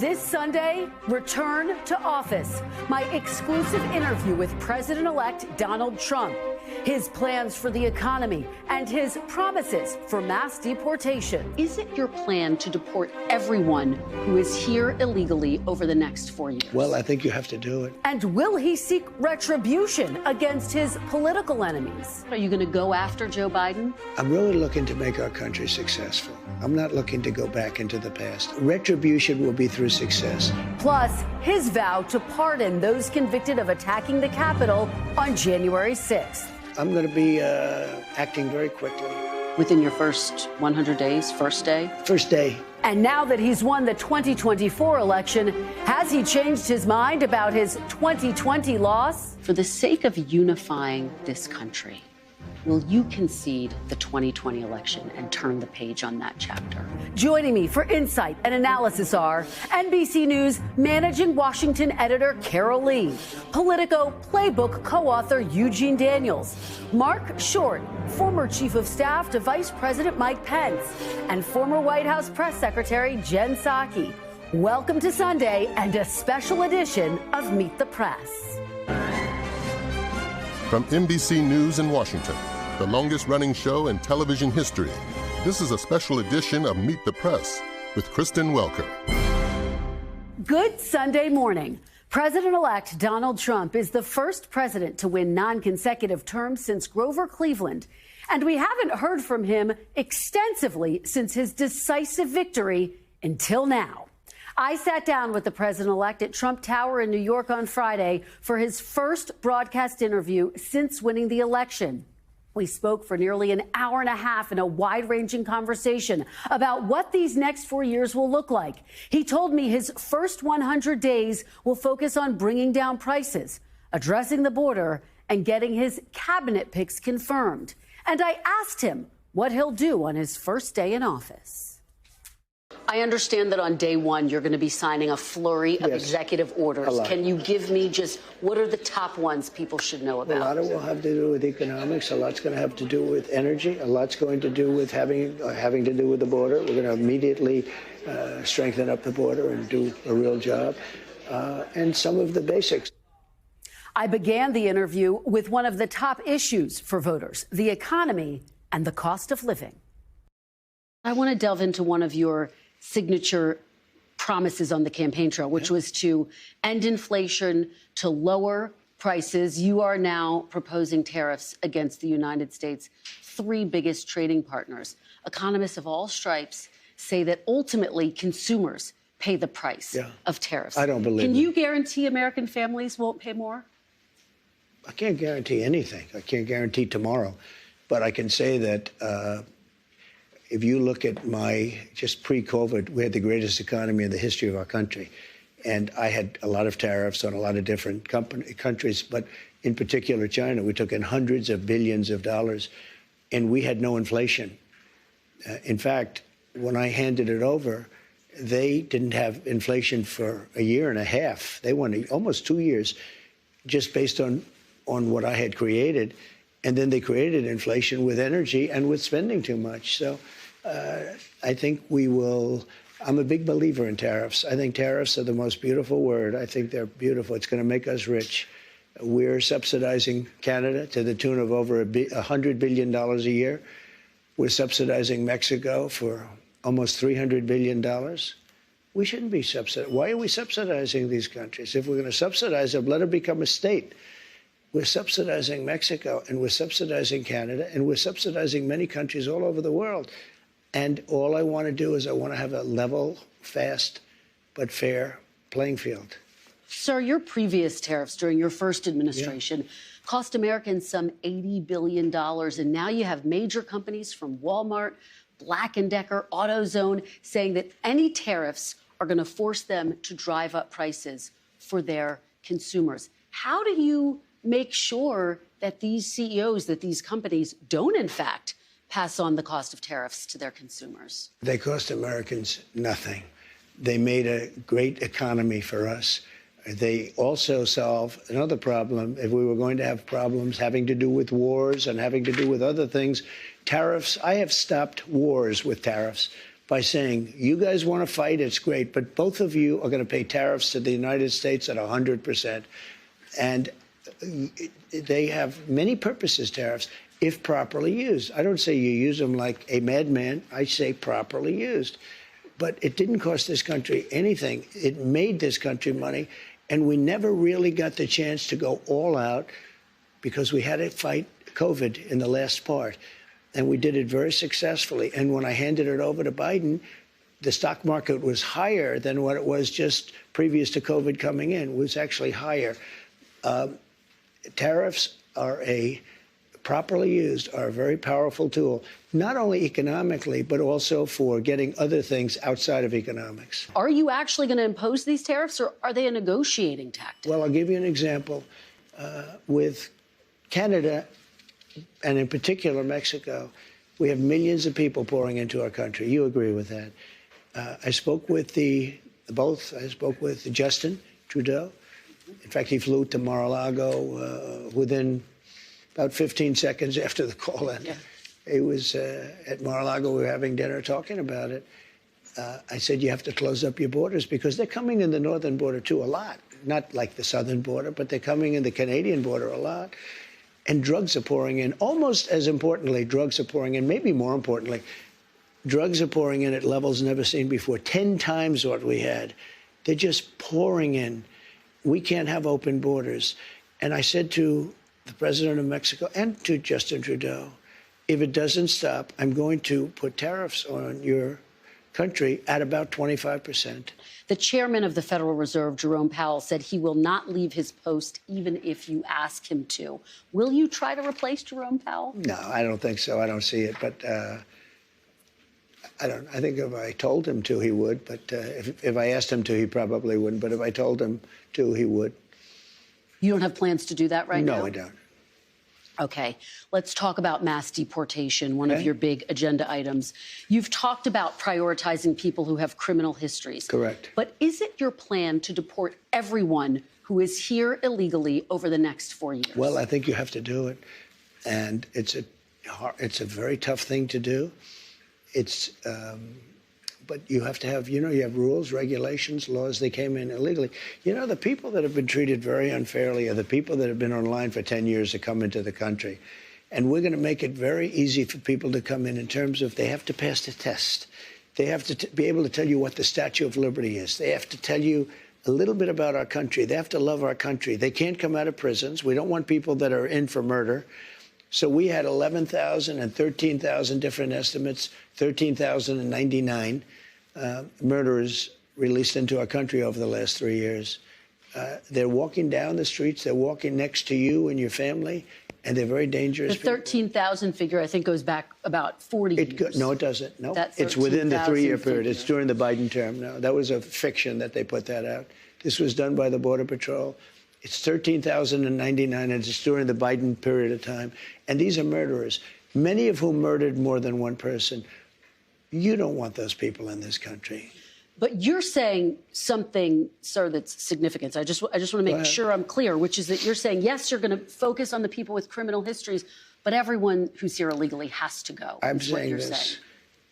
This Sunday, return to office. My exclusive interview with President-elect Donald Trump, his plans for the economy, and his promises for mass deportation. Is it your plan to deport everyone who is here illegally over the next 4 years? Well, I think you have to do it. And will he seek retribution against his political enemies? Are you going to go after Joe Biden? I'm really looking to make our country successful. I'm not looking to go back into the past. Retribution will be through success. Plus, his vow to pardon those convicted of attacking the Capitol on January 6th. I'm going to be acting very quickly. Within your first 100 days, first day? First day. And now that he's won the 2024 election, has he changed his mind about his 2020 loss? For the sake of unifying this country, will you concede the 2020 election and turn the page on that chapter? Joining me for insight and analysis are NBC News Managing Washington Editor Carol Lee, Politico Playbook co-author Eugene Daniels, Mark Short, former Chief of Staff to Vice President Mike Pence, and former White House Press Secretary Jen Psaki. Welcome to Sunday and a special edition of Meet the Press. From NBC News in Washington, the longest-running show in television history, this is a special edition of Meet the Press with Kristen Welker. Good Sunday morning. President-elect Donald Trump is the first president to win non-consecutive terms since Grover Cleveland, and we haven't heard from him extensively since his decisive victory until now. I sat down with the president-elect at Trump Tower in New York on Friday for his first broadcast interview since winning the election. We spoke for nearly an hour and a half in a wide-ranging conversation about what these next 4 years will look like. He told me his first 100 days will focus on bringing down prices, addressing the border, and getting his cabinet picks confirmed. And I asked him what he'll do on his first day in office. I understand that on day one, you're going to be signing a flurry of executive orders. Can you give me just what are the top ones people should know about? A lot of it will have to do with economics. A lot's going to have to do with energy. A lot's going to do with having to do with the border. We're going to immediately strengthen up the border and do a real job. And some of the basics. I began the interview with one of the top issues for voters, the economy and the cost of living. I want to delve into one of your signature promises on the campaign trail, which was to end inflation, to lower prices. You are now proposing tariffs against the United States' three biggest trading partners. Economists of all stripes say that ultimately consumers pay the price of tariffs. I don't believe Can you guarantee American families won't pay more? I can't guarantee anything. I can't guarantee tomorrow. But I can say that if you look at just pre-COVID, we had the greatest economy in the history of our country. And I had a lot of tariffs on a lot of different countries, but in particular China. We took in hundreds of billions of dollars, and we had no inflation. In fact, when I handed it over, they didn't have inflation for a year and a half. They went almost 2 years just based on what I had created. And then they created inflation with energy and with spending too much. So I think we will. I'm a big believer in tariffs. I think tariffs are the most beautiful word. I think they're beautiful. It's going to make us rich. We're subsidizing Canada to the tune of over $100 billion a year. We're subsidizing Mexico for almost $300 billion. We shouldn't be subsidizing. Why are we subsidizing these countries? If we're going to subsidize them, let them become a state. We're subsidizing Mexico, and we're subsidizing Canada, and we're subsidizing many countries all over the world. And all I want to do is I want to have a level, fast, but fair playing field. Sir, your previous tariffs during your first administration cost Americans some $80 billion. And now you have major companies from Walmart, Black & Decker, AutoZone saying that any tariffs are going to force them to drive up prices for their consumers. How do you make sure that these CEOs, that these companies don't, in fact, pass on the cost of tariffs to their consumers? They cost Americans nothing. They made a great economy for us. They also solve another problem. If we were going to have problems having to do with wars and having to do with other things, tariffs, I have stopped wars with tariffs, by saying, you guys want to fight, it's great, but both of you are going to pay tariffs to the United States at 100%. And they have many purposes, tariffs, if properly used. I don't say you use them like a madman. I say properly used. But it didn't cost this country anything. It made this country money. And we never really got the chance to go all out because we had to fight COVID in the last part. And we did it very successfully. And when I handed it over to Biden, the stock market was higher than what it was just previous to COVID coming in. It was actually higher. Tariffs are properly used, are a very powerful tool, not only economically, but also for getting other things outside of economics. Are you actually going to impose these tariffs, or are they a negotiating tactic? Well, I'll give you an example. With Canada, and in particular Mexico, we have millions of people pouring into our country. You agree with that. I spoke with I spoke with Justin Trudeau. In fact, he flew to Mar-a-Lago within about 15 seconds after the call ended. Yeah. He was at Mar-a-Lago. We were having dinner talking about it. I said, you have to close up your borders because they're coming in the northern border, too, a lot. Not like the southern border, but they're coming in the Canadian border a lot. And drugs are pouring in. Almost as importantly, drugs are pouring in, maybe more importantly, drugs are pouring in at levels never seen before, 10 times what we had. They're just pouring in. We can't have open borders. And I said to the president of Mexico and to Justin Trudeau, if it doesn't stop, I'm going to put tariffs on your country at about 25%. The chairman of the Federal Reserve, Jerome Powell, said he will not leave his post even if you ask him to. Will you try to replace Jerome Powell? No, I don't think so. I don't see it. But I think if I told him to, he would. But if I asked him to, he probably wouldn't. But if I told him to, he would. You don't have plans to do that right now? No, I don't. Okay, let's talk about mass deportation, one of your big agenda items. You've talked about prioritizing people who have criminal histories. Correct. But is it your plan to deport everyone who is here illegally over the next 4 years? Well, I think you have to do it. And it's a very tough thing to do. But you have to have, you have rules, regulations, laws. They came in illegally. The people that have been treated very unfairly are the people that have been online for 10 years to come into the country. And we're going to make it very easy for people to come in terms of they have to pass the test. They have to be able to tell you what the Statue of Liberty is. They have to tell you a little bit about our country. They have to love our country. They can't come out of prisons. We don't want people that are in for murder. So we had 11,000 and 13,000 different estimates, 13,099 murderers released into our country over the last 3 years. They're walking down the streets. They're walking next to you and your family, and they're very dangerous. The 13,000 figure, I think, goes back about 40 years. No, it doesn't. No, it's within the 3-year period. It's during the Biden term. No, that was a fiction that they put that out. This was done by the Border Patrol. It's 13,099, and it's during the Biden period of time. And these are murderers, many of whom murdered more than one person. You don't want those people in this country. But you're saying something, sir, that's significant. I just want to make sure I'm clear, which is that you're saying, yes, you're going to focus on the people with criminal histories, but everyone who's here illegally has to go. I'm saying this.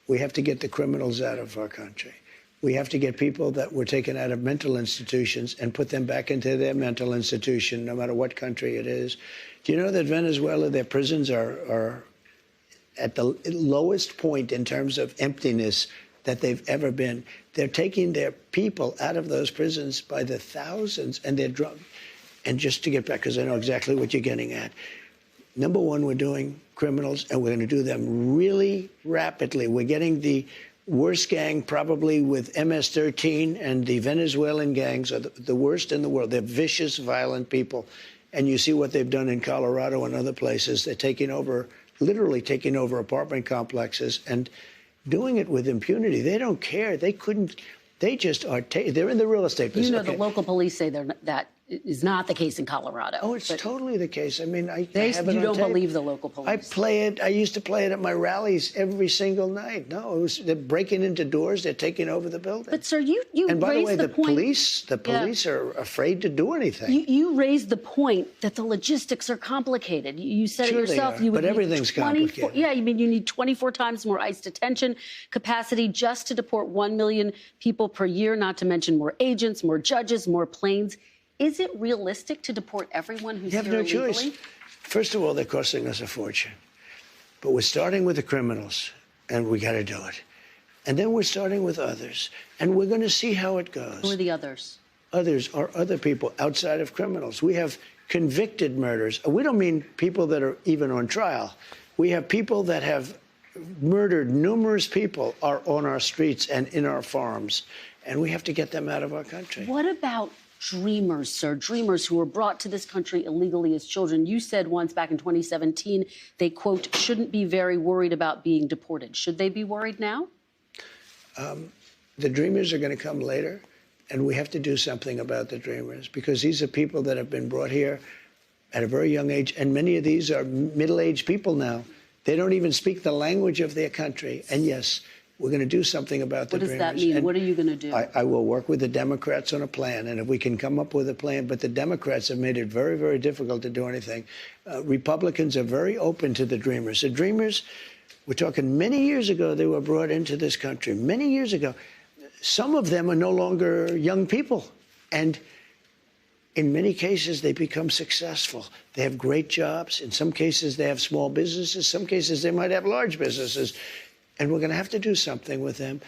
We have to get the criminals out of our country. We have to get people that were taken out of mental institutions and put them back into their mental institution, no matter what country it is. Do you know that Venezuela, their prisons are at the lowest point in terms of emptiness that they've ever been? They're taking their people out of those prisons by the thousands, and they're drunk. And just to get back, because I know exactly what you're getting at. Number one, we're doing criminals, and we're going to do them really rapidly. We're getting the worst gang probably with MS-13, and the Venezuelan gangs are the worst in the world. They're vicious, violent people. And you see what they've done in Colorado and other places. They're taking over, literally taking over apartment complexes and doing it with impunity. They don't care. They couldn't. They just are. They're in the real estate business. The local police say that is not the case in Colorado. Oh, it's totally the case. I mean, I have it you on don't tape. believe the local police. I play it. I used to play it at my rallies every single night. No, they're breaking into doors. They're taking over the building. But sir, you and by the way, the point, police are afraid to do anything. You raised the point that the logistics are complicated. You said Sure it yourself. but everything's complicated. Yeah, I mean, you need 24 times more ICE detention capacity just to deport 1 million people per year, not to mention more agents, more judges, more planes. Is it realistic to deport everyone who's here illegally? You have no choice. First of all, they're costing us a fortune. But we're starting with the criminals, and we got to do it. And then we're starting with others, and we're going to see how it goes. Who are the others? Others are other people outside of criminals. We have convicted murders. We don't mean people that are even on trial. We have people that have murdered numerous people are on our streets and in our farms, and we have to get them out of our country. What about dreamers, sir? Dreamers who were brought to this country illegally as children. You said once back in 2017, they, quote, shouldn't be very worried about being deported. Should they be worried now? The dreamers are going to come later, and we have to do something about the dreamers because these are people that have been brought here at a very young age, and many of these are middle-aged people now. They don't even speak the language of their country. And yes, we're going to do something about the dreamers. What does that mean? And what are you going to do? I will work with the Democrats on a plan, and if we can come up with a plan, but the Democrats have made it very, very difficult to do anything. Republicans are very open to the dreamers. The dreamers, we're talking many years ago, they were brought into this country, many years ago. Some of them are no longer young people, and in many cases, they become successful. They have great jobs. In some cases, they have small businesses. Some cases, they might have large businesses. And we're going to have to do something with them.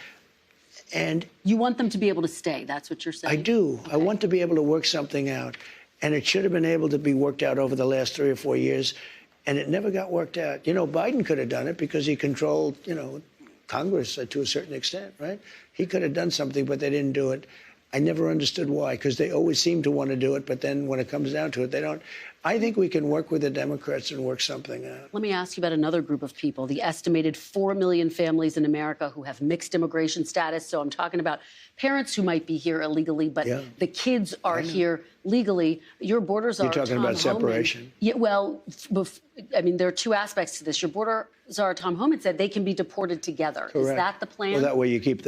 And you want them to be able to stay. That's what you're saying? I do. Okay. I want to be able to work something out. And it should have been able to be worked out over the last 3 or 4 years. And it never got worked out. You know, Biden could have done it because he controlled, Congress to a certain extent, right? He could have done something, but they didn't do it. I never understood why, because they always seem to want to do it, but then when it comes down to it, they don't. I think we can work with the Democrats and work something out. Let me ask you about another group of people, the estimated 4 million families in America who have mixed immigration status. So I'm talking about parents who might be here illegally, but the kids are here legally. Your borders are You're talking about separation. Yeah, well, I mean, there are two aspects to this. Your borders are, Tom Homan said, they can be deported together. Correct. Is that the plan? Well, that way you keep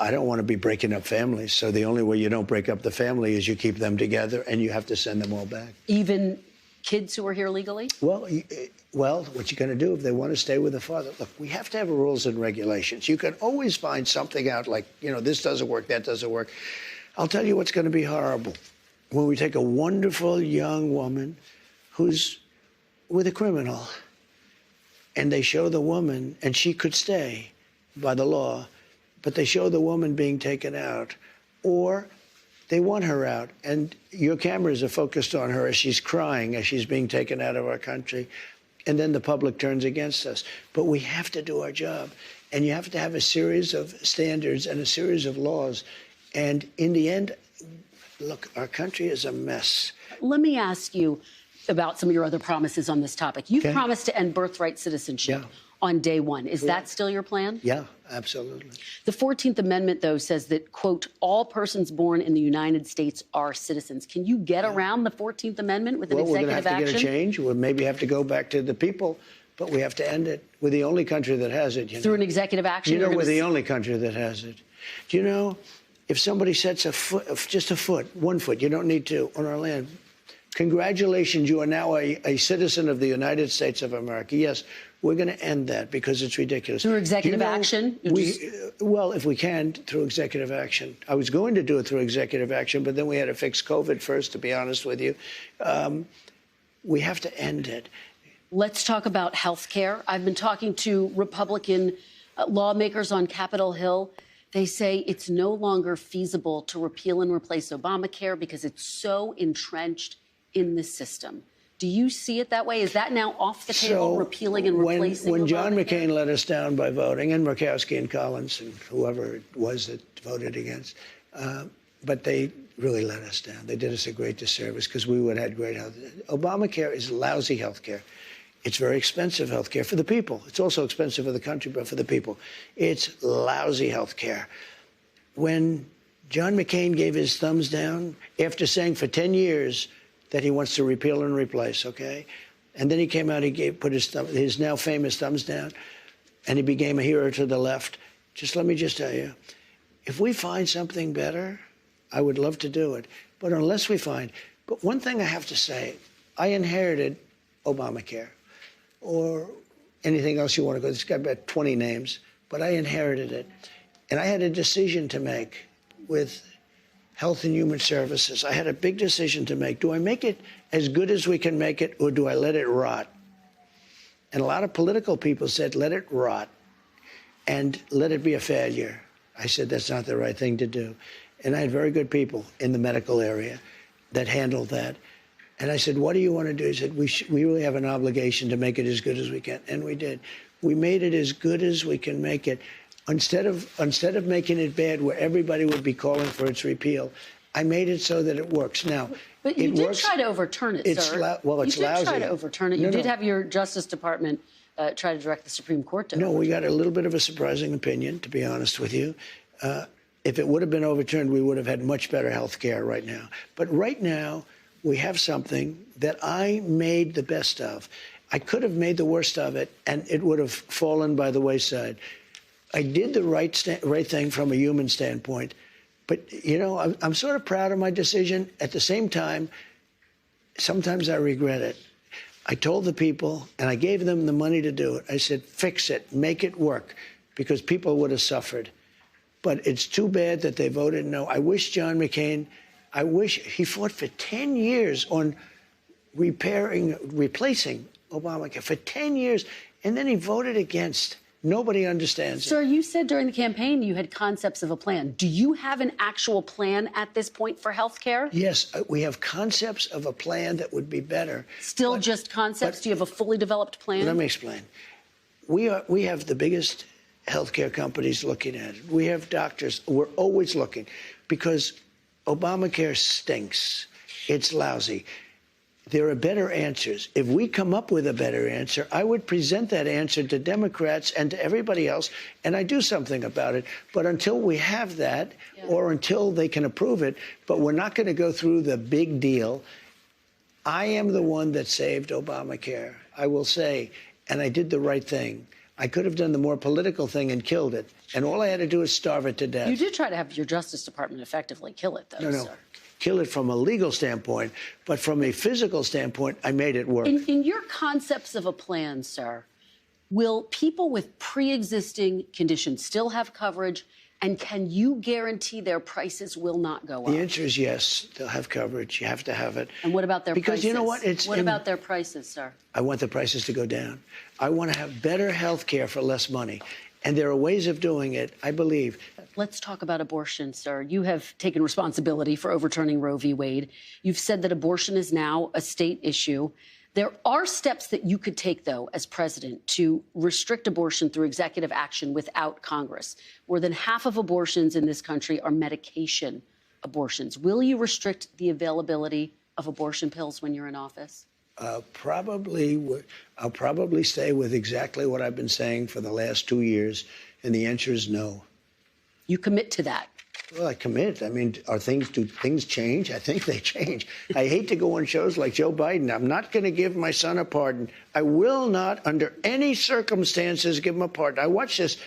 I don't want to be breaking up families. So the only way you don't break up the family is you keep them together and you have to send them all back. Even kids who are here legally? Well, what you're going to do if they want to stay with the father, look, we have to have rules and regulations. You can always find something out like, this doesn't work, that doesn't work. I'll tell you what's going to be horrible. When we take a wonderful young woman who's with a criminal and they show the woman, and she could stay by the law, but they show the woman being taken out, or they want her out, and your cameras are focused on her as she's crying, as she's being taken out of our country, and then the public turns against us. But we have to do our job, and you have to have a series of standards and a series of laws. And in the end, look, our country is a mess. Let me ask you about some of your other promises on this topic. You've promised to end birthright citizenship on day one. Is that still your plan? Yeah, absolutely. The 14th Amendment, though, says that, quote, all persons born in the United States are citizens. Can you get around the 14th Amendment with an executive action? We're going to have to get a change. We'll maybe have to go back to the people, but we have to end it. We're the only country that has it. Through an executive action? We're the only country that has it. Do you know, if somebody sets a foot, just a foot, 1 foot, you don't need to, on our land, congratulations, you are now a citizen of the United States of America. Yes, we're going to end that because it's ridiculous. Through executive action? Well, if we can, through executive action. I was going to do it through executive action, but then we had to fix COVID first, to be honest with you. We have to end it. Let's talk about health care. I've been talking to Republican lawmakers on Capitol Hill. They say it's no longer feasible to repeal and replace Obamacare because it's so entrenched in the system. Do you see it that way? Is that now off the table, repealing and replacing when John Obamacare? McCain let us down by voting, and Murkowski and Collins and whoever it was that voted against, but they really let us down. They did us a great disservice because we would have had great health. Obamacare is lousy health care. It's very expensive health care for the people. It's also expensive for the country, but for the people. It's lousy health care. When John McCain gave his thumbs down after saying for 10 years that he wants to repeal and replace, okay? And then he came out, put his now famous thumbs down, and he became a hero to the left. Let me tell you, if we find something better, I would love to do it. But unless we find, but one thing I have to say, I inherited Obamacare or anything else you want to go. It's got about 20 names, but I inherited it. And I had a decision to make with Health and Human Services. I had a big decision to make. Do I make it as good as we can make it, or do I let it rot? And a lot of political people said, let it rot and let it be a failure. I said, that's not the right thing to do. And I had very good people in the medical area that handled that. And I said, what do you want to do? He said, we really have an obligation to make it as good as we can. And we did. We made it as good as we can make it. Instead of making it bad where everybody would be calling for its repeal, I made it so that it works. Now, but you did try to overturn it, sir. Well, it's lousy. You did try to overturn it. You did have your Justice Department try to direct the Supreme Court to overturn it. We got a little bit of a surprising opinion, to be honest with you. If it would have been overturned, we would have had much better health care right now. But right now, we have something that I made the best of. I could have made the worst of it, and it would have fallen by the wayside. I did the right thing from a human standpoint. But, you know, I'm sort of proud of my decision. At the same time, sometimes I regret it. I told the people, and I gave them the money to do it. I said, fix it, make it work, because people would have suffered. But it's too bad that they voted no. I wish John McCain, he fought for 10 years on replacing Obamacare, for 10 years, and then he voted against. Nobody understands it. Sir, you said during the campaign you had concepts of a plan. Do you have an actual plan at this point for health care? Yes, we have concepts of a plan that would be better. Still just concepts? Do you have a fully developed plan? Let me explain. We have the biggest healthcare companies looking at it. We have doctors. We're always looking because Obamacare stinks. It's lousy. There are better answers. If we come up with a better answer, I would present that answer to Democrats and to everybody else, and I do something about it. But until we have that, or until they can approve it, but we're not going to go through the big deal. I am the one that saved Obamacare, I will say, and I did the right thing. I could have done the more political thing and killed it, and all I had to do is starve it to death. You did try to have your Justice Department effectively kill it, though, No. sir. Kill it from a legal standpoint, but from a physical standpoint, I made it work. In your concepts of a plan, sir, will people with pre-existing conditions still have coverage, and can you guarantee their prices will not go up? The answer is yes, they'll have coverage. You have to have it. And what about their prices? Because you know what? What about their prices, sir? I want the prices to go down. I want to have better health care for less money. And there are ways of doing it, I believe. Let's talk about abortion, sir. You have taken responsibility for overturning Roe v. Wade. You've said that abortion is now a state issue. There are steps that you could take, though, as president, to restrict abortion through executive action without Congress. More than half of abortions in this country are medication abortions. Will you restrict the availability of abortion pills when you're in office? I'll probably stay with exactly what I've been saying for the last 2 years, and the answer is no. You commit to that? Well, I commit. I mean, do things change? I think they change. I hate to go on shows like Joe Biden. I'm not going to give my son a pardon. I will not, under any circumstances, give him a pardon. I watched this,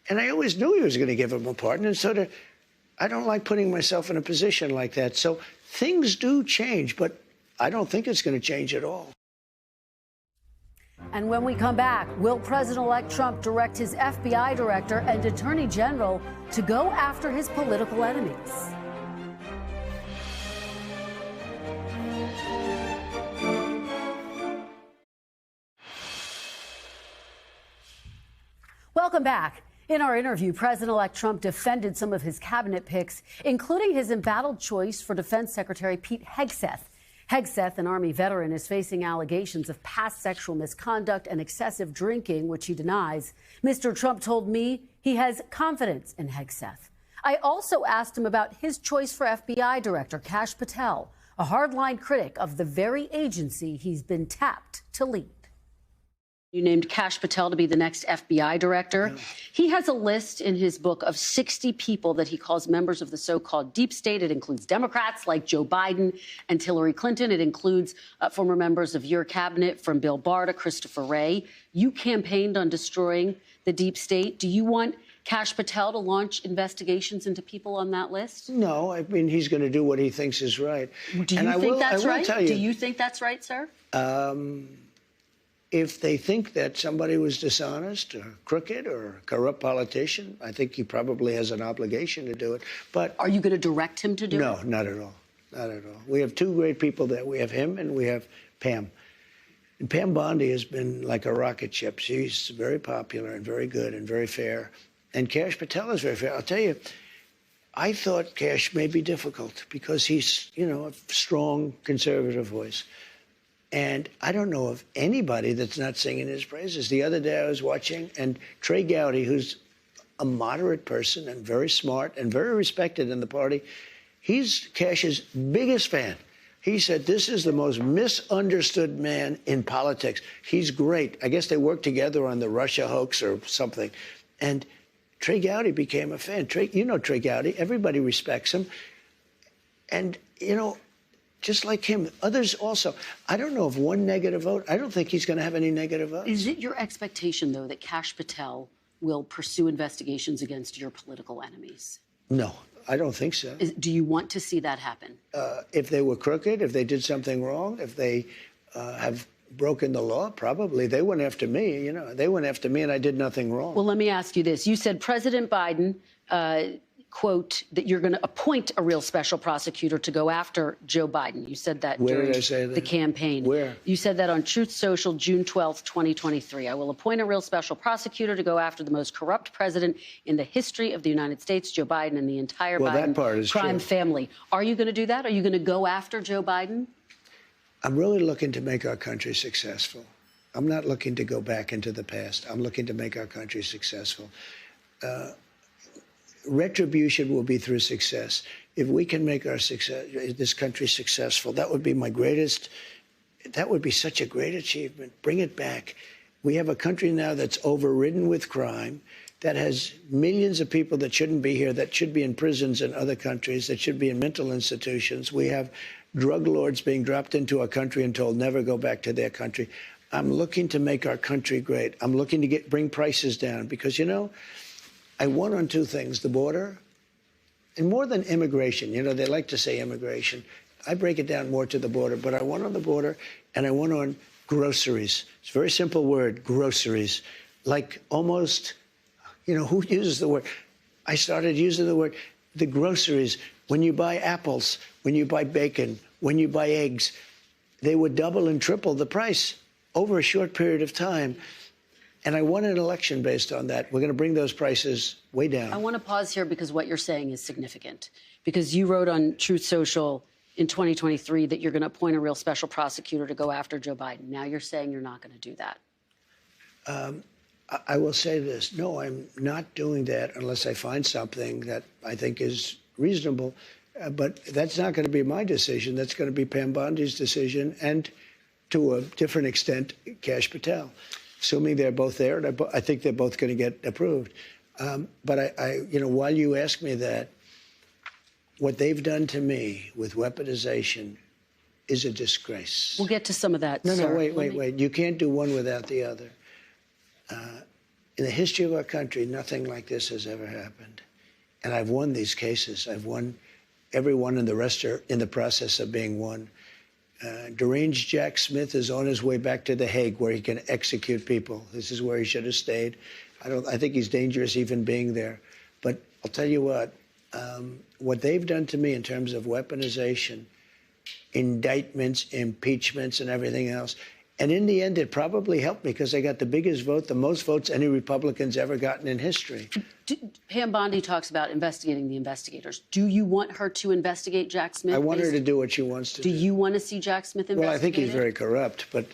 and I always knew he was going to give him a pardon, and so I don't like putting myself in a position like that. So things do change, but I don't think it's going to change at all. And when we come back, will President-elect Trump direct his FBI director and attorney general to go after his political enemies? Welcome back. In our interview, President-elect Trump defended some of his cabinet picks, including his embattled choice for Defense Secretary Pete Hegseth. Hegseth, an Army veteran, is facing allegations of past sexual misconduct and excessive drinking, which he denies. Mr. Trump told me he has confidence in Hegseth. I also asked him about his choice for FBI Director Kash Patel, a hardline critic of the very agency he's been tapped to lead. You named Kash Patel to be the next FBI director. Yeah. He has a list in his book of 60 people that he calls members of the so-called deep state. It includes Democrats like Joe Biden and Hillary Clinton. It includes former members of your cabinet, from Bill Barr to Christopher Wray. You campaigned on destroying the deep state. Do you want Kash Patel to launch investigations into people on that list? No, I mean, he's going to do what he thinks is right. Do you think that's right? Do you think that's right, sir? If they think that somebody was dishonest or crooked or a corrupt politician, I think he probably has an obligation to do it. But are you going to direct him to do it? No, not at all. Not at all. We have two great people there. We have him and we have Pam. And Pam Bondi has been like a rocket ship. She's very popular and very good and very fair. And Kash Patel is very fair. I'll tell you, I thought Kash may be difficult because he's, you know, a strong conservative voice. And I don't know of anybody that's not singing his praises. The other day I was watching, and Trey Gowdy, who's a moderate person and very smart and very respected in the party, he's Kash's biggest fan. He said, this is the most misunderstood man in politics. He's great. I guess they worked together on the Russia hoax or something. And Trey Gowdy became a fan. You know Trey Gowdy. Everybody respects him. And, you know, just like him, others also. I don't know of one negative vote. I don't think he's going to have any negative votes. Is it your expectation, though, that Kash Patel will pursue investigations against your political enemies? No, I don't think so. Do you want to see that happen? If they were crooked, if they did something wrong, if they have broken the law, probably. They went after me, you know. They went after me and I did nothing wrong. Well, let me ask you this. You said President Biden, quote, that you're going to appoint a real special prosecutor to go after Joe Biden. You said that during the campaign. Where? You said that on Truth Social, June 12th, 2023. I will appoint a real special prosecutor to go after the most corrupt president in the history of the United States, Joe Biden, and the entire Biden crime family. Are you going to do that? Are you going to go after Joe Biden? I'm really looking to make our country successful. I'm not looking to go back into the past. I'm looking to make our country successful. Retribution will be through success. If we can make this country successful, that would be my greatest, that would be such a great achievement. Bring it back. We have a country now that's overridden with crime, that has millions of people that shouldn't be here, that should be in prisons in other countries, that should be in mental institutions. We have drug lords being dropped into our country and told never go back to their country. I'm looking to make our country great. I'm looking to bring prices down because, you know, I won on two things, the border and more than immigration. You know, they like to say immigration. I break it down more to the border, but I won on the border and I won on groceries. It's a very simple word, groceries. Like almost, you know, who uses the word? I started using the word, the groceries. When you buy apples, when you buy bacon, when you buy eggs, they would double and triple the price over a short period of time. And I won an election based on that. We're going to bring those prices way down. I want to pause here because what you're saying is significant. Because you wrote on Truth Social in 2023 that you're going to appoint a real special prosecutor to go after Joe Biden. Now you're saying you're not going to do that. I will say this. No, I'm not doing that unless I find something that I think is reasonable. But that's not going to be my decision. That's going to be Pam Bondi's decision and, to a different extent, Kash Patel. Assuming they're both there, and I think they're both going to get approved. But you know, while you ask me that, what they've done to me with weaponization is a disgrace. We'll get to some of that, No, sir. no, wait. You can't do one without the other. In the history of our country, nothing like this has ever happened. And I've won these cases. I've won every one, and the rest are in the process of being won. Deranged Jack Smith is on his way back to The Hague, where he can execute people. This is where he should have stayed. I think he's dangerous even being there. But I'll tell you what they've done to me in terms of weaponization, indictments, impeachments, and everything else. And in the end, it probably helped me because I got the biggest vote, the most votes any Republican's ever gotten in history. Pam Bondi talks about investigating the investigators. Do you want her to investigate Jack Smith? I want her to do what she wants to do. Do you want to see Jack Smith investigated? Well, I think he's very corrupt, but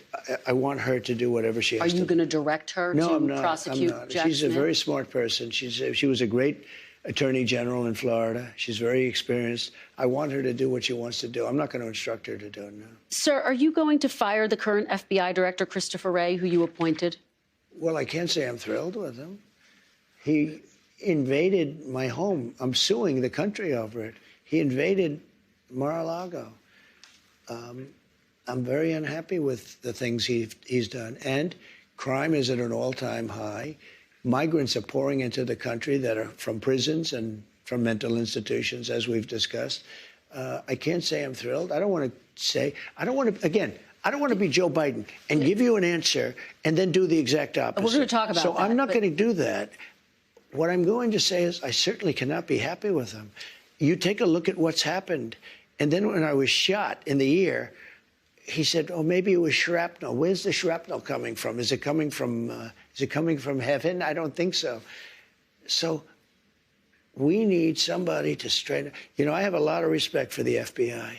I want her to do whatever she has to do. Are you going to direct her to prosecute Jack Smith? She's a very smart person. She was a great attorney general in Florida. She's very experienced. I want her to do what she wants to do. I'm not going to instruct her to do it, no. Sir, are you going to fire the current FBI director, Christopher Wray, who you appointed? Well, I can't say I'm thrilled with him. He invaded my home. I'm suing the country over it. He invaded Mar-a-Lago. I'm very unhappy with the things he's done. And crime is at an all-time high. Migrants are pouring into the country that are from prisons and from mental institutions, as we've discussed. I can't say I'm thrilled. I don't want to be Joe Biden and give you an answer and then do the exact opposite. We're going to talk about that. So I'm not going to do that. What I'm going to say is I certainly cannot be happy with him. You take a look at what's happened. And then when I was shot in the ear, he said, oh, maybe it was shrapnel. Where's the shrapnel coming from? Is it coming from heaven? I don't think so. So we need somebody to straighten. You know, I have a lot of respect for the FBI,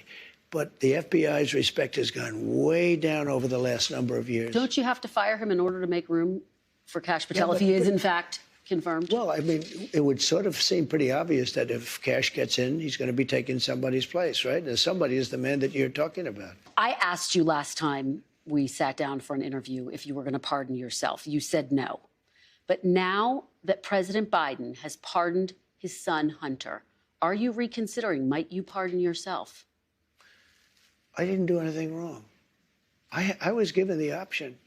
but the FBI's respect has gone way down over the last number of years. Don't you have to fire him in order to make room for Kash Patel if he is, in fact, confirmed? Well, I mean, it would sort of seem pretty obvious that if Kash gets in, he's going to be taking somebody's place, right? And somebody is the man that you're talking about. I asked you last time we sat down for an interview if you were going to pardon yourself. You said no. But now that President Biden has pardoned his son, Hunter, are you reconsidering? Might you pardon yourself? I didn't do anything wrong. I was given the option.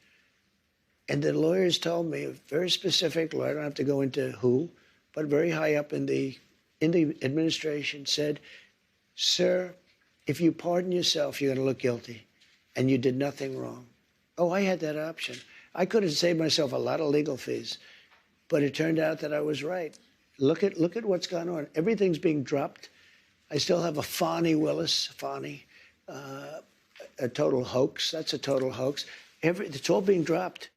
And the lawyers told me, a very specific lawyer, I don't have to go into who, but very high up in the administration said, sir, if you pardon yourself, you're going to look guilty. And you did nothing wrong. Oh, I had that option. I could have saved myself a lot of legal fees. But it turned out that I was right. Look at what's gone on. Everything's being dropped. I still have a Fani Willis, a total hoax. That's a total hoax. It's all being dropped.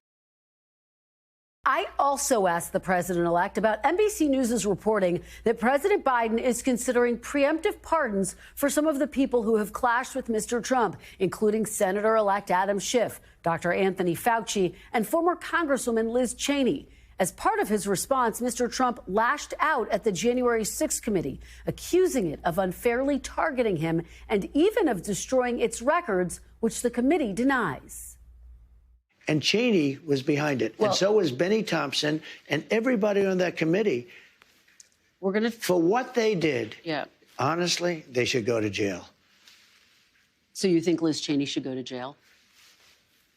I also asked the president-elect about NBC News' reporting that President Biden is considering preemptive pardons for some of the people who have clashed with Mr. Trump, including Senator-elect Adam Schiff, Dr. Anthony Fauci, and former Congresswoman Liz Cheney. As part of his response, Mr. Trump lashed out at the January 6th committee, accusing it of unfairly targeting him and even of destroying its records, which the committee denies. And Cheney was behind it. And so was Benny Thompson and everybody on that committee. For what they did, honestly, they should go to jail. So you think Liz Cheney should go to jail?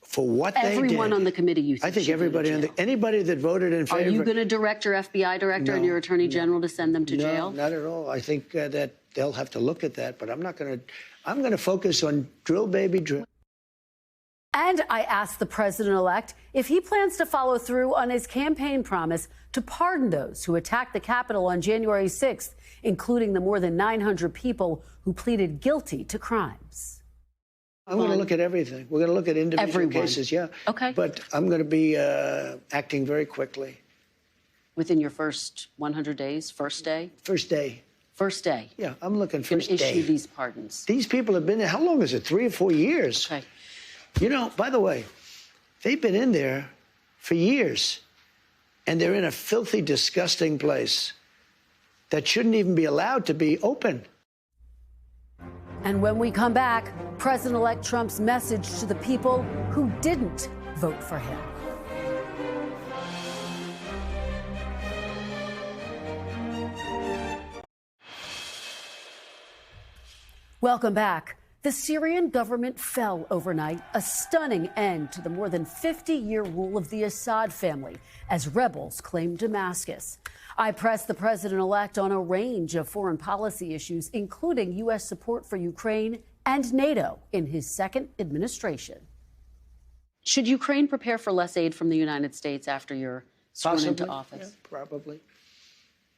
For what they did. Everyone on the committee, you think? I think everybody anybody that voted in favor. Are you going to direct your FBI director and your attorney general to send them to jail? No, not at all. I think that they'll have to look at that, but I'm not going to. I'm going to focus on drill, baby, drill. And I asked the president-elect if he plans to follow through on his campaign promise to pardon those who attacked the Capitol on January 6th, including the more than 900 people who pleaded guilty to crimes. I'm going to look at everything. We're going to look at individual cases, Okay. But I'm going to be acting very quickly. Within your first 100 days, first day? First day. First day? Yeah, I'm looking first day. Issue these pardons. These people have been there. How long is it? 3 or 4 years? Okay. You know, by the way, they've been in there for years, and they're in a filthy, disgusting place that shouldn't even be allowed to be open. And when we come back, President-elect Trump's message to the people who didn't vote for him. Welcome back. The Syrian government fell overnight, a stunning end to the more than 50-year rule of the Assad family as rebels claimed Damascus. I pressed the president-elect on a range of foreign policy issues, including U.S. support for Ukraine and NATO in his second administration. Should Ukraine prepare for less aid from the United States after you're sworn into office? Yeah, probably.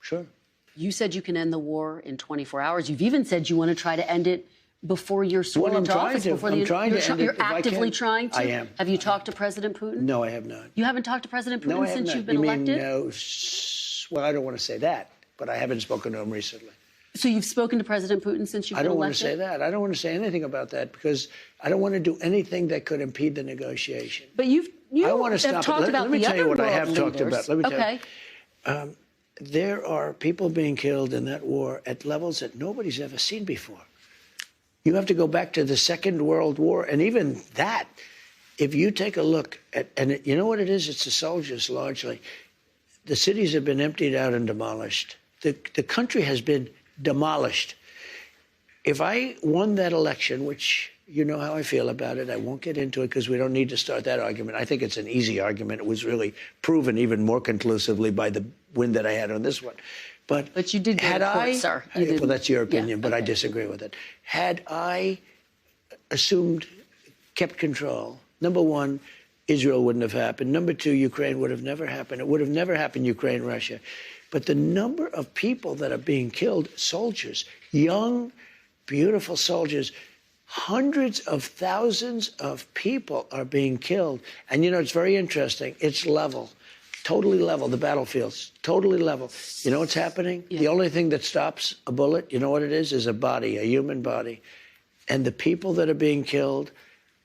Sure. You said you can end the war in 24 hours. You've even said you want to try to end it before you're sworn into office. You're actively trying to? I am. Have you talked to President Putin? No, I have not. You haven't talked to President Putin since you've been elected? No. Well, I don't want to say that, but I haven't spoken to him recently. So you've spoken to President Putin since you've been elected? I don't want to say that. I don't want to say anything about that because I don't want to do anything that could impede the negotiation. But you I want to stop talked it. about Let me tell you what I have talked about. Let me tell you. There are people being killed in that war at levels that nobody's ever seen before. You have to go back to the Second World War, and even that, if you take a look at, and you know what it is? It's the soldiers largely. The cities have been emptied out and demolished. The country has been demolished. If I won that election, which you know how I feel about it, I won't get into it because we don't need to start that argument. I think it's an easy argument. It was really proven even more conclusively by the win that I had on this one. But you did get a court, sir. Well, that's your opinion, yeah, but okay. I disagree with it. Had I kept control, number one, Israel wouldn't have happened. Number two, Ukraine would have never happened. It would have never happened, Ukraine, Russia. But the number of people that are being killed, soldiers, young, beautiful soldiers, hundreds of thousands of people are being killed. And, you know, it's very interesting. It's level, totally level. The battlefields, totally level. You know what's happening? Yeah. The only thing that stops a bullet, you know what it is a body, a human body. And the people that are being killed,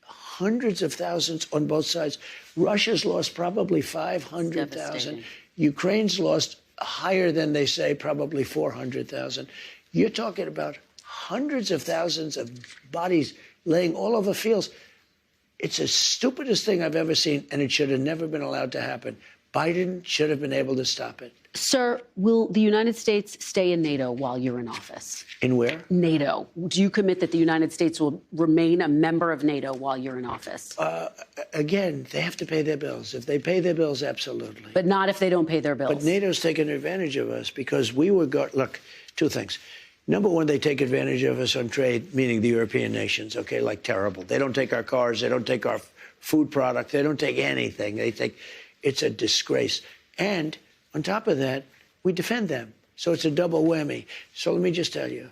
hundreds of thousands on both sides. Russia's lost probably 500,000. Ukraine's lost higher than they say, probably 400,000. You're talking about hundreds of thousands of bodies laying all over fields. It's the stupidest thing I've ever seen, and it should have never been allowed to happen. Biden should have been able to stop it. Sir, will the United States stay in NATO while you're in office? In where? NATO. Do you commit that the United States will remain a member of NATO while you're in office? Again, they have to pay their bills. If they pay their bills, absolutely. But not if they don't pay their bills. But NATO's taken advantage of us because we were look, two things. Number one, they take advantage of us on trade, meaning the European nations, okay, like terrible. They don't take our cars. They don't take our food product. They don't take anything. It's a disgrace. And on top of that, we defend them. So it's a double whammy. So let me just tell you,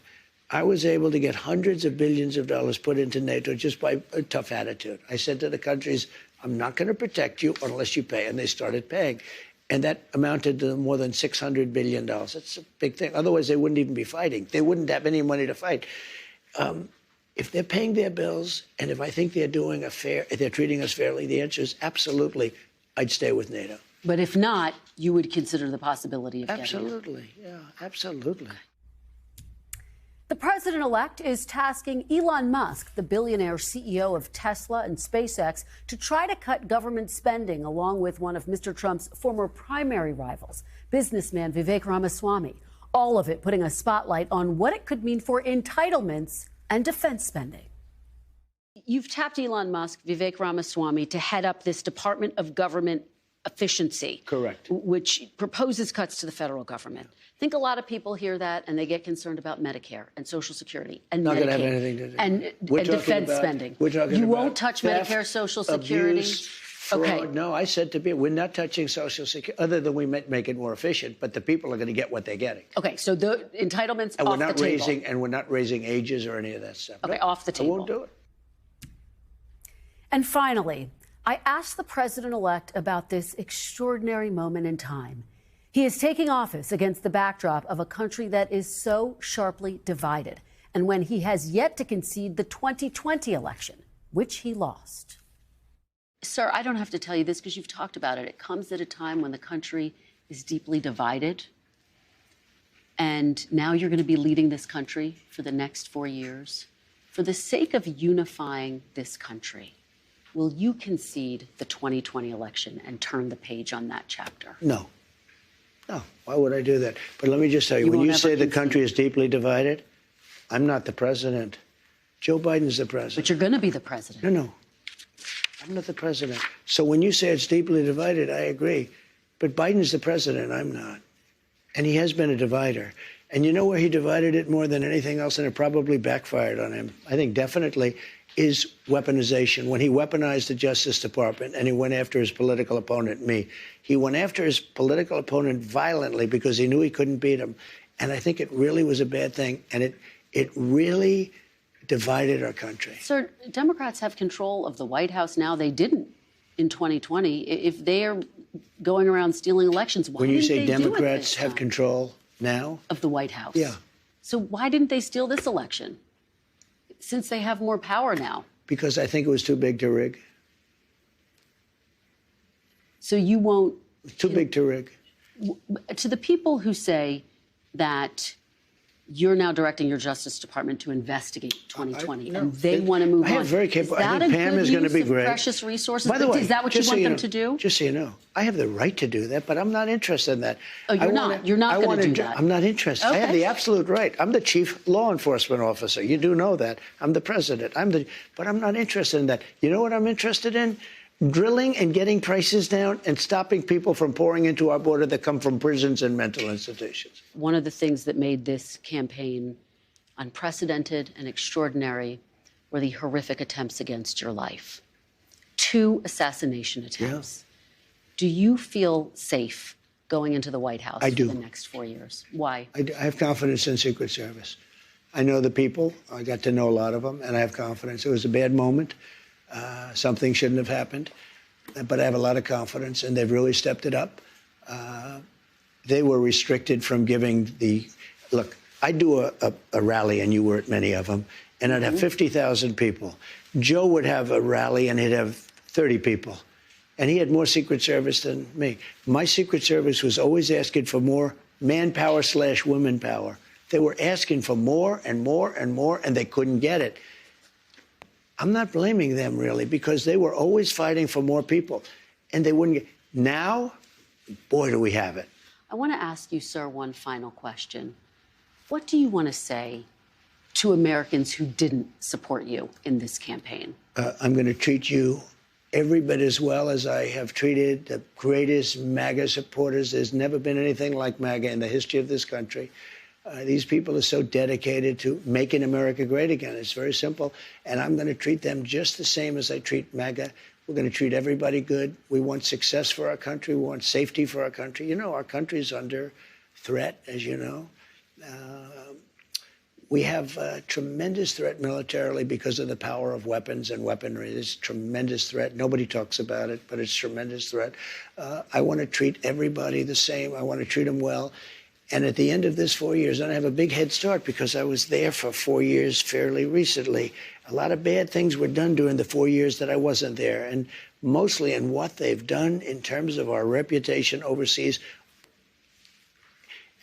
I was able to get hundreds of billions of dollars put into NATO just by a tough attitude. I said to the countries, I'm not going to protect you unless you pay. And they started paying. And that amounted to more than $600 billion. That's a big thing. Otherwise, they wouldn't even be fighting. They wouldn't have any money to fight. If they're paying their bills, and if I think they're treating us fairly, the answer is absolutely, I'd stay with NATO. But if not, you would consider the possibility of absolutely, getting it. Yeah, absolutely. The president-elect is tasking Elon Musk, the billionaire CEO of Tesla and SpaceX, to try to cut government spending, along with one of Mr. Trump's former primary rivals, businessman Vivek Ramaswamy. All of it putting a spotlight on what it could mean for entitlements and defense spending. You've tapped Elon Musk, Vivek Ramaswamy, to head up this Department of Government Efficiency. Correct. Which proposes cuts to the federal government. I think a lot of people hear that and they get concerned about Medicare and Social Security and Not Medicaid going to have anything to do. and defense spending. You won't touch Medicare, Social Security? Abuse, fraud. Okay. No, I said to people, we're not touching Social Security, other than we make it more efficient, but the people are going to get what they're getting. Okay, so the entitlements and off the table. And we're not raising ages or any of that stuff. Okay, no, off the table. I won't do it. And finally, I asked the president-elect about this extraordinary moment in time. He is taking office against the backdrop of a country that is so sharply divided, and when he has yet to concede the 2020 election, which he lost. Sir, I don't have to tell you this because you've talked about it. It comes at a time when the country is deeply divided, and now you're going to be leading this country for the next 4 years. For the sake of unifying this country, will you concede the 2020 election and turn the page on that chapter? No. No. Why would I do that? But let me just tell you, when you say the country is deeply divided, I'm not the president. Joe Biden's the president. But you're going to be the president. No. I'm not the president. So when you say it's deeply divided, I agree. But Biden's the president. I'm not. And he has been a divider. And you know where he divided it more than anything else, and it probably backfired on him? I think definitely is weaponization. When he weaponized the Justice Department and he went after his political opponent, me, he went after his political opponent violently because he knew he couldn't beat him. And I think it really was a bad thing. And it really divided our country. Sir, Democrats have control of the White House now. They didn't in 2020. If they are going around stealing elections, why didn't they do it this time? When you say Democrats have control now? Of the White House. Yeah. So why didn't they steal this election? Since they have more power now. Because I think it was too big to rig. So you won't... Too big to rig. To the people who say that You're now directing your Justice Department to investigate 2020, and they want to move on. Very capable. Is that I think Pam is going to be great. Precious resources. By the way, is that what you want them to do? Just so you know, I have the right to do that, but I'm not interested in that. Oh, you're not. You're not going to do that. I'm not interested. Okay. I have the absolute right. I'm the chief law enforcement officer. You do know that. I'm the president. But I'm not interested in that. You know what I'm interested in? Drilling and getting prices down and stopping people from pouring into our border that come from prisons and mental institutions. One of the things that made this campaign unprecedented and extraordinary were the horrific attempts against your life. 2 assassination attempts. Yeah. Do you feel safe going into the White House for the next 4 years? Why? I have confidence in Secret Service. I know the people. I got to know a lot of them, and I have confidence. It was a bad moment. Something shouldn't have happened, but I have a lot of confidence, and they've really stepped it up. They were restricted from giving look, I'd do a rally, and you were at many of them, and I'd have 50,000 people. Joe would have a rally, and he'd have 30 people, and he had more Secret Service than me. My Secret Service was always asking for more manpower / women power. They were asking for more and more and more, and they couldn't get it. I'm not blaming them, really, because they were always fighting for more people, and they wouldn't get. Now, boy, do we have it. I want to ask you, sir, one final question. What do you want to say to Americans who didn't support you in this campaign? I'm going to treat you every bit as well as I have treated the greatest MAGA supporters. There's never been anything like MAGA in the history of this country. These people are so dedicated to making America great again. It's very simple. And I'm going to treat them just the same as I treat MAGA. We're going to treat everybody good. We want success for our country. We want safety for our country. You know, our country's under threat, as you know. We have a tremendous threat militarily because of the power of weapons and weaponry. It's a tremendous threat. Nobody talks about it, but it's a tremendous threat. I want to treat everybody the same. I want to treat them well. And at the end of this 4 years, and I have a big head start because I was there for 4 years fairly recently. A lot of bad things were done during the 4 years that I wasn't there, and mostly in what they've done in terms of our reputation overseas.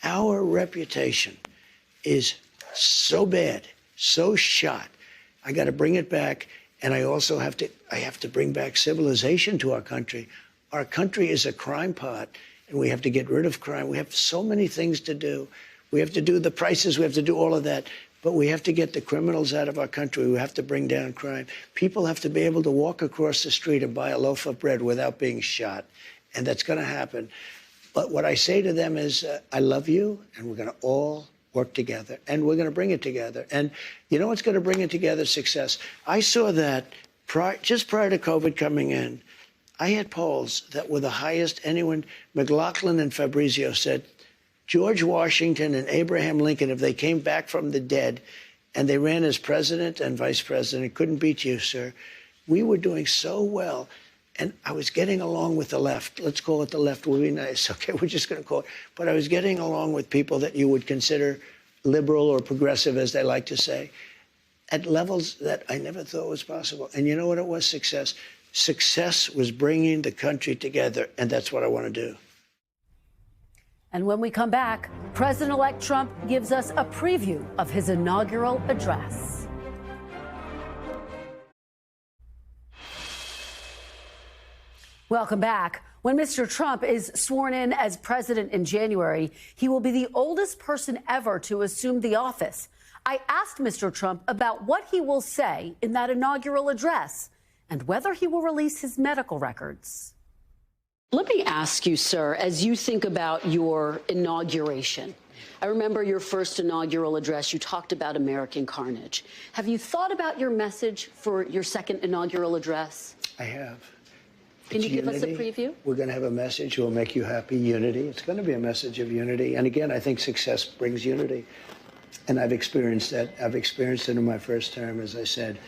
Our reputation is so bad, so shot. I got to bring it back, and I also have to bring back civilization to our country. Our country is a crime pot. And we have to get rid of crime. We have so many things to do. We have to do the prices. We have to do all of that. But we have to get the criminals out of our country. We have to bring down crime. People have to be able to walk across the street and buy a loaf of bread without being shot. And that's going to happen. But what I say to them is, I love you, and we're going to all work together. And we're going to bring it together. And you know what's going to bring it together? Success. I saw that just prior to COVID coming in. I had polls that were the highest anyone. McLaughlin and Fabrizio said George Washington and Abraham Lincoln, if they came back from the dead and they ran as president and vice president, couldn't beat you, sir. We were doing so well. And I was getting along with the left. Let's call it the left. We'll be nice. Okay, we're just going to call it. But I was getting along with people that you would consider liberal or progressive, as they like to say, at levels that I never thought was possible. And you know what it was? Success. Success was bringing the country together, and that's what I want to do. And when we come back, President-elect Trump gives us a preview of his inaugural address. Welcome back. When Mr. Trump is sworn in as president in January, he will be the oldest person ever to assume the office. I asked Mr. Trump about what he will say in that inaugural address and whether he will release his medical records. Let me ask you, sir, as you think about your inauguration, I remember your first inaugural address, you talked about American carnage. Have you thought about your message for your second inaugural address? I have. Can you give us a preview? We're going to have a message that will make you happy, unity. It's going to be a message of unity. And again, I think success brings unity. And I've experienced that. I've experienced it in my first term, as I said.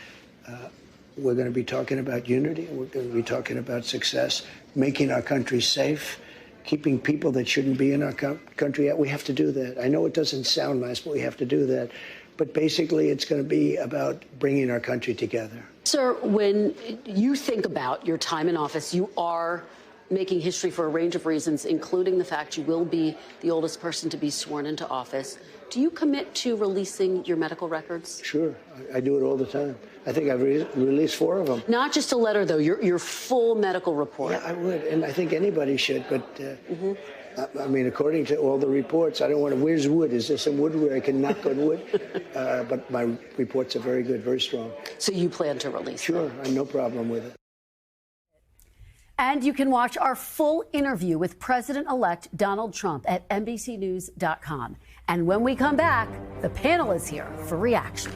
We're going to be talking about unity. We're going to be talking about success, making our country safe, keeping people that shouldn't be in our country out. We have to do that. I know it doesn't sound nice, but we have to do that. But basically, it's going to be about bringing our country together. Sir, when you think about your time in office, you are making history for a range of reasons, including the fact you will be the oldest person to be sworn into office. Do you commit to releasing your medical records? Sure. I do it all the time. I think I've released 4 of them. Not just a letter, though, your full medical report. Yeah, I would, and I think anybody should, but I mean, according to all the reports, I don't want to, where's wood? Is there some wood where I can knock on wood? But my reports are very good, very strong. So you plan to release them? Sure, I have no problem with it. And you can watch our full interview with President-elect Donald Trump at NBCNews.com. And when we come back, the panel is here for reaction.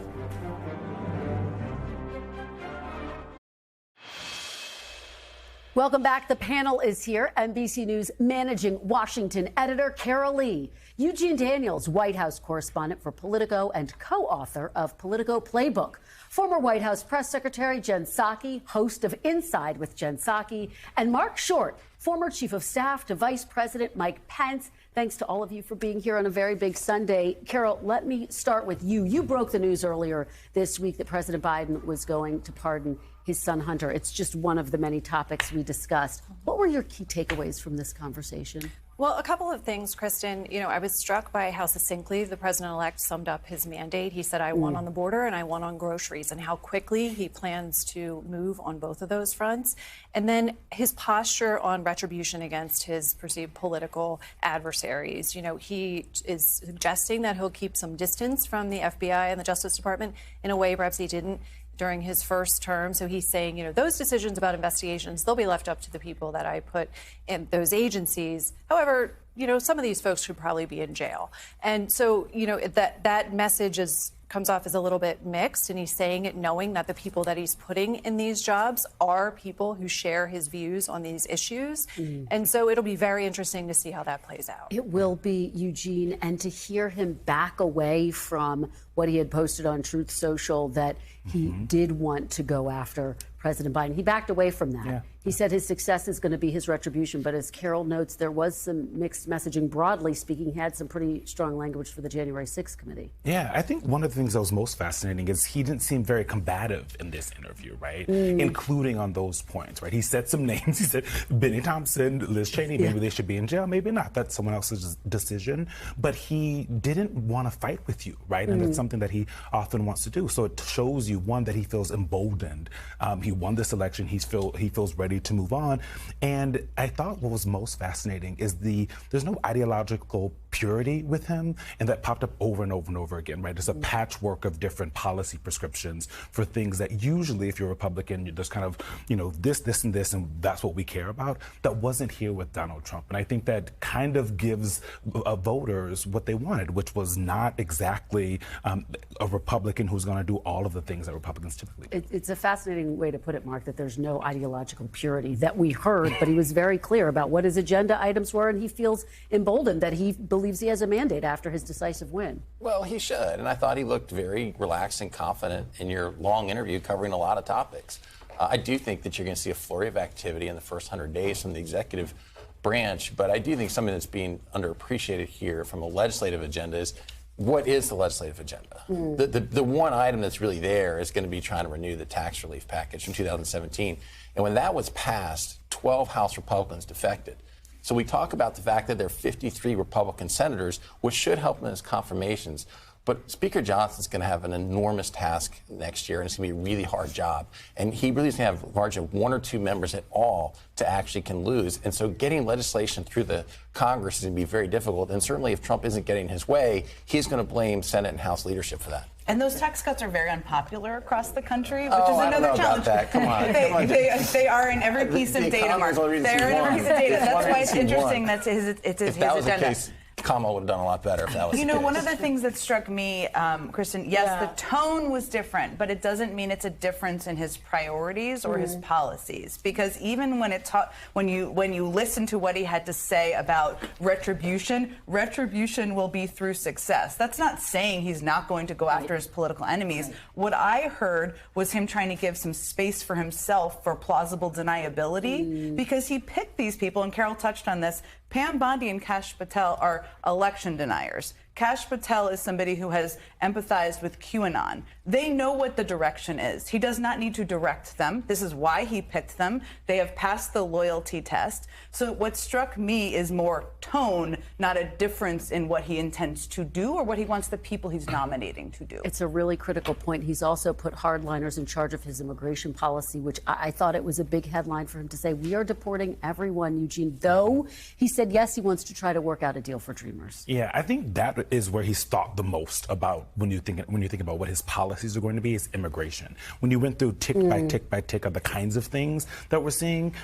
Welcome back. The panel is here. NBC News managing Washington editor Carol Lee, Eugene Daniels, White House correspondent for Politico and co-author of Politico Playbook, former White House press secretary Jen Psaki, host of Inside with Jen Psaki, and Mark Short, former chief of staff to Vice President Mike Pence. Thanks to all of you for being here on a very big Sunday. Carol, let me start with you. You broke the news earlier this week that President Biden was going to pardon his son Hunter. It's just one of the many topics we discussed. What were your key takeaways from this conversation? Well, a couple of things, Kristen. You know, I was struck by how succinctly the president-elect summed up his mandate. He said, I won on the border and I won on groceries, and how quickly he plans to move on both of those fronts. And then his posture on retribution against his perceived political adversaries. You know, he is suggesting that he'll keep some distance from the FBI and the Justice Department in a way perhaps he didn't during his first term. So he's saying, you know, those decisions about investigations, they'll be left up to the people that I put in those agencies. However, you know, some of these folks should probably be in jail. And so, you know, that message comes off as a little bit mixed, and he's saying it knowing that the people that he's putting in these jobs are people who share his views on these issues. And so it'll be very interesting to see how that plays out. It will be, Eugene, and to hear him back away from what he had posted on Truth Social that he did want to go after President Biden. He backed away from that. Yeah. He said his success is going to be his retribution. But as Carol notes, there was some mixed messaging. Broadly speaking, he had some pretty strong language for the January 6th committee. Yeah, I think one of the things that was most fascinating is he didn't seem very combative in this interview, right? Including on those points, right? He said some names. He said Benny Thompson, Liz Cheney, maybe they should be in jail, maybe not. That's someone else's decision. But he didn't want to fight with you, right? And it's something that he often wants to do. So it shows you, one, that he feels emboldened. He won this election. He feels ready to move on. And I thought what was most fascinating is there's no ideological purity with him, and that popped up over and over and over again, right? It's a patchwork of different policy prescriptions for things that usually, if you're a Republican, you're just kind of, you know, this, and this, and that's what we care about. That wasn't here with Donald Trump. And I think that kind of gives voters what they wanted, which was not exactly a Republican who's going to do all of the things that Republicans typically do. It's a fascinating way to put it, Mark, that there's no ideological purity that we heard, but he was very clear about what his agenda items were, and he feels emboldened that he believes he has a mandate after his decisive win. Well, he should, and I thought he looked very relaxed and confident in your long interview covering a lot of topics. I do think that you're going to see a flurry of activity in the first 100 days from the executive branch, but I do think something that's being underappreciated here from a legislative agenda is, what is the legislative agenda? The one item that's really there is going to be trying to renew the tax relief package from 2017. And when that was passed, 12 House Republicans defected. So we talk about the fact that there are 53 Republican senators, which should help in his confirmations. But Speaker Johnson's going to have an enormous task next year, and it's going to be a really hard job. And he really is going to have a margin of 1 or 2 members at all to actually can lose. And so getting legislation through the Congress is going to be very difficult. And certainly if Trump isn't getting his way, he's going to blame Senate and House leadership for that. And those tax cuts are very unpopular across the country, which is another challenge. About that. Come on. They are in every piece of data, Mark. They're in every piece of data. That's why it's interesting that it's his agenda. Kamala would have done a lot better if that was You know, one of the things that struck me, Kristen, yes, the tone was different, but it doesn't mean it's a difference in his priorities or his policies. Because even when you listen to what he had to say about retribution will be through success. That's not saying he's not going to go after his political enemies. What I heard was him trying to give some space for himself for plausible deniability, because he picked these people, and Carol touched on this. Pam Bondi and Kash Patel are election deniers. Kash Patel is somebody who has empathized with QAnon. They know what the direction is. He does not need to direct them. This is why he picked them. They have passed the loyalty test. So what struck me is more tone, not a difference in what he intends to do or what he wants the people he's nominating to do. It's a really critical point. He's also put hardliners in charge of his immigration policy, which I thought it was a big headline for him to say, we are deporting everyone, Eugene, though he said, yes, he wants to try to work out a deal for Dreamers. Yeah, I think that is where he's thought the most about when you think about what his policies are going to be, is immigration. When you went through tick by tick by tick of the kinds of things that we're seeing,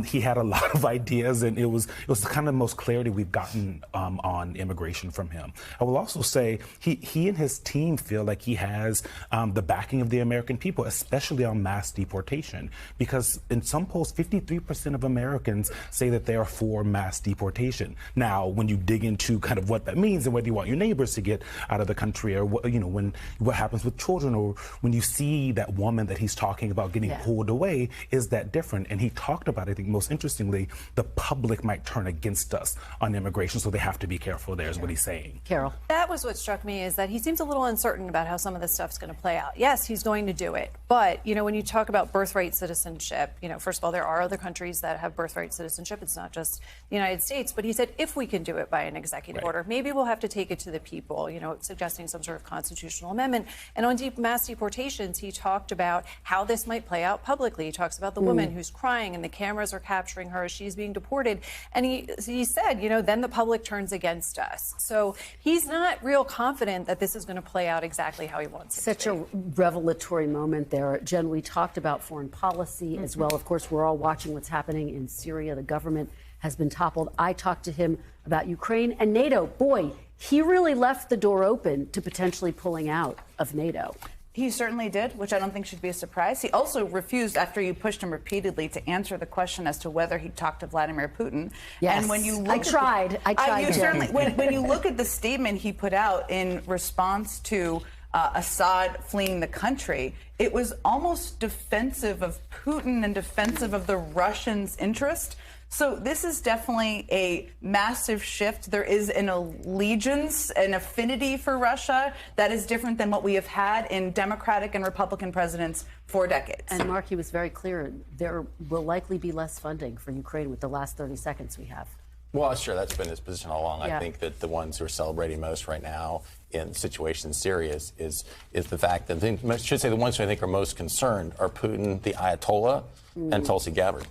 he had a lot of ideas, and it was the kind of most clarity we've gotten on immigration from him. I will also say he and his team feel like he has the backing of the American people, especially on mass deportation, because in some polls, 53% of Americans say that they are for mass deportation. Now, when you dig into kind of what that means and whether you want your neighbors to get out of the country, or what happens with children, or when you see that woman that he's talking about getting pulled away, is that different? And he talked about, I think most interestingly, the public might turn against us on immigration, so they have to be careful there, is what he's saying. Carol. That was what struck me, is that he seems a little uncertain about how some of this stuff's going to play out. Yes, he's going to do it. But, when you talk about birthright citizenship, first of all, there are other countries that have birthright citizenship. It's not just the United States. But he said, if we can do it by an executive order, maybe we'll have to take it to the people, suggesting some sort of constitutional amendment. And on mass deportations, he talked about how this might play out publicly. He talks about the woman who's crying and the cameras are capturing her as she's being deported. And he said, then the public turns against us. So he's not real confident that this is going to play out exactly how he wants it Such to a revelatory moment there. Jen, we talked about foreign policy as well. Of course, we're all watching what's happening in Syria. The government has been toppled. I talked to him about Ukraine and NATO. Boy, he really left the door open to potentially pulling out of NATO. He certainly did, which I don't think should be a surprise. He also refused, after you pushed him repeatedly, to answer the question as to whether he talked to Vladimir Putin. Yes, and when you look I tried. you certainly, when you look at the statement he put out in response to Assad fleeing the country, it was almost defensive of Putin and defensive of the Russians' interest. So this is definitely a massive shift. There is an allegiance, an affinity for Russia that is different than what we have had in Democratic and Republican presidents for decades. And Mark, he was very clear. There will likely be less funding for Ukraine with the last 30 seconds we have. Well, sure, that's been his position all along. Yeah. I think that the ones who are celebrating most right now in the situation in Syria is the fact that, I should say, the ones who I think are most concerned are Putin, the Ayatollah, and Tulsi Gabbard.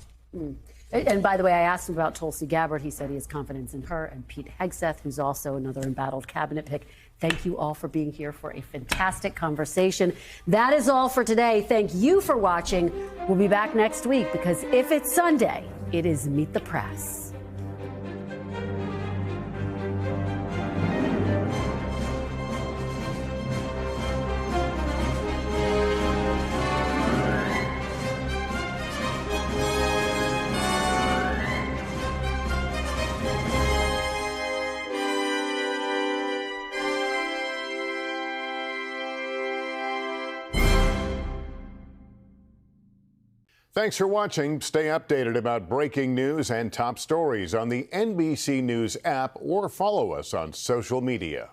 And by the way, I asked him about Tulsi Gabbard. He said he has confidence in her, and Pete Hegseth, who's also another embattled cabinet pick. Thank you all for being here for a fantastic conversation. That is all for today. Thank you for watching. We'll be back next week, because if it's Sunday, it is Meet the Press. Thanks for watching. Stay updated about breaking news and top stories on the NBC News app, or follow us on social media.